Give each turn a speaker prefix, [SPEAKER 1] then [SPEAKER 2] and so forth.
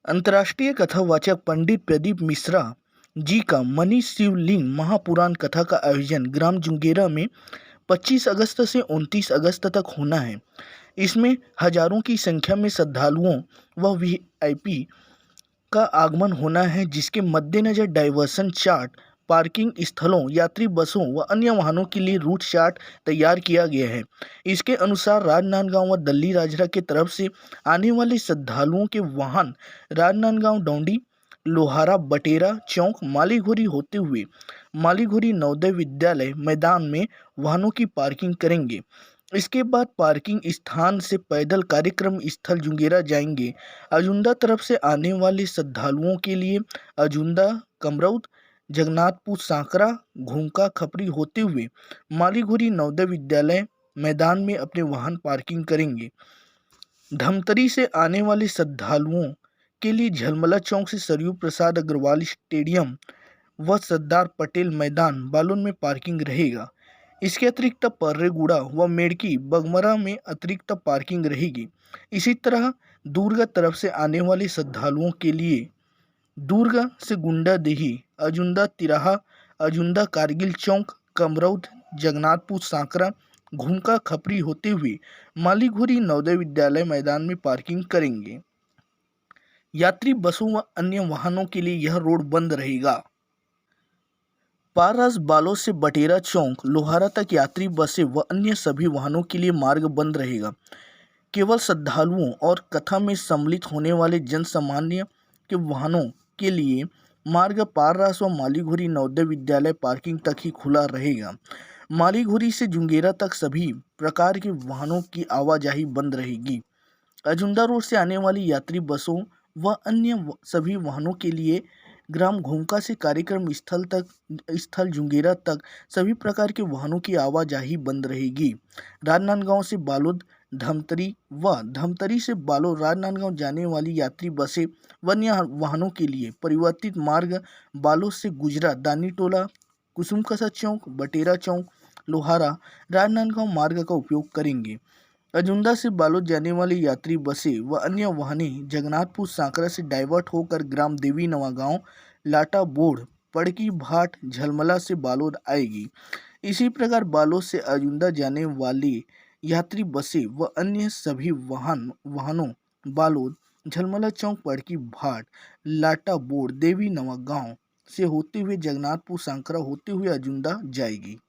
[SPEAKER 1] अंतर्राष्ट्रीय कथावाचक पंडित प्रदीप मिश्रा जी का मनीष शिवलिंग महापुराण कथा का आयोजन ग्राम जुंगेरा में 25 अगस्त से 29 अगस्त तक होना है। इसमें हजारों की संख्या में श्रद्धालुओं व वीआईपी का आगमन होना है, जिसके मद्देनजर डाइवर्सन चार्ट, पार्किंग स्थलों, यात्री बसों व अन्य वाहनों के लिए रूट चार्ट तैयार किया गया है। इसके अनुसार राजनांदगांव व दल्ली राजरा के तरफ से आने वाले श्रद्धालुओं के वाहन राजनांदगांव डौंडी, लोहारा, बटेरा चौक, मालीघोरी होते हुए मालीघोरी नवोदय विद्यालय मैदान में वाहनों की पार्किंग करेंगे। इसके बाद पार्किंग स्थान से पैदल कार्यक्रम स्थल जुंगेरा जाएंगे। अजुंदा तरफ से आने वाले श्रद्धालुओं के लिए अजुंदा, कमरौद, जगन्नाथपुर, सांकरा, घूमका, खपरी होते हुए मालीघोरी नवोदय विद्यालय मैदान में अपने वाहन पार्किंग करेंगे। धमतरी से आने वाले श्रद्धालुओं के लिए झलमला चौक से सरयू प्रसाद अग्रवाल स्टेडियम व सरदार पटेल मैदान बालोन में पार्किंग रहेगा। इसके अतिरिक्त पर्रेगुड़ा व मेड़की बगमरा में अतिरिक्त पार्किंग रहेगी। इसी तरह दुर्ग तरफ से आने वाले श्रद्धालुओं के लिए दुर्ग से गुंडादेही, अजुंदा तिराहा, अजुंदा कारगिल चौक, कमरौद, जगन्नाथपुर, सांकरा, घूमका, खपरी होते हुए मालीघोरी नवोदय विद्यालय मैदान में पार्किंग करेंगे। यात्री बसों व अन्य वाहनों के लिए यह रोड बंद रहेगा। पारस बालोद से बटेरा चौक, लोहारा तक यात्री बसें व अन्य सभी वाहनों के लिए मार्ग बंद रहेगा। केवल श्रद्धालुओं और कथा में सम्मिलित होने वाले जनसामान्य के वाहनों के लिए मार्ग पारस व मालीघोरी नवोदय विद्यालय पार्किंग तक ही खुला रहेगा। मालीघोरी से जुंगेरा तक सभी प्रकार के वाहनों की आवाजाही बंद रहेगी। अजुंदा रोड से आने वाली यात्री बसों व अन्य सभी वाहनों के लिए ग्राम घूमका से कार्यक्रम स्थल जुंगेरा तक सभी प्रकार के वाहनों की आवाजाही बंद रहेगी। राजनांदगांव से बालोद, धमतरी व धमतरी से बालोद राजनांदगांव जाने वाली यात्री बसें व अन्य वाहनों के लिए परिवर्तित मार्ग बालोद से गुजरा, दानीटोला, कुसुमकसा चौक, बटेरा चौक, लोहारा, राजनांदगांव मार्ग का उपयोग करेंगे। अजुंदा से बालोद जाने वाली यात्री बसें व अन्य वाहनें जगन्नाथपुर, सांकरा से डाइवर्ट होकर ग्राम देवी नवागांव, लाटा बोर्ड, पड़की भाट, झलमला से बालोद आएगी। इसी प्रकार बालोद से अजुंदा जाने वाले यात्री बसें व अन्य सभी वाहनों बालोद, झलमला चौक, पड़की भाट, लाटा बोर्ड, देवी नवागांव से होते हुए जगन्नाथपुर, सांकरा होते हुए अजुंदा जाएगी।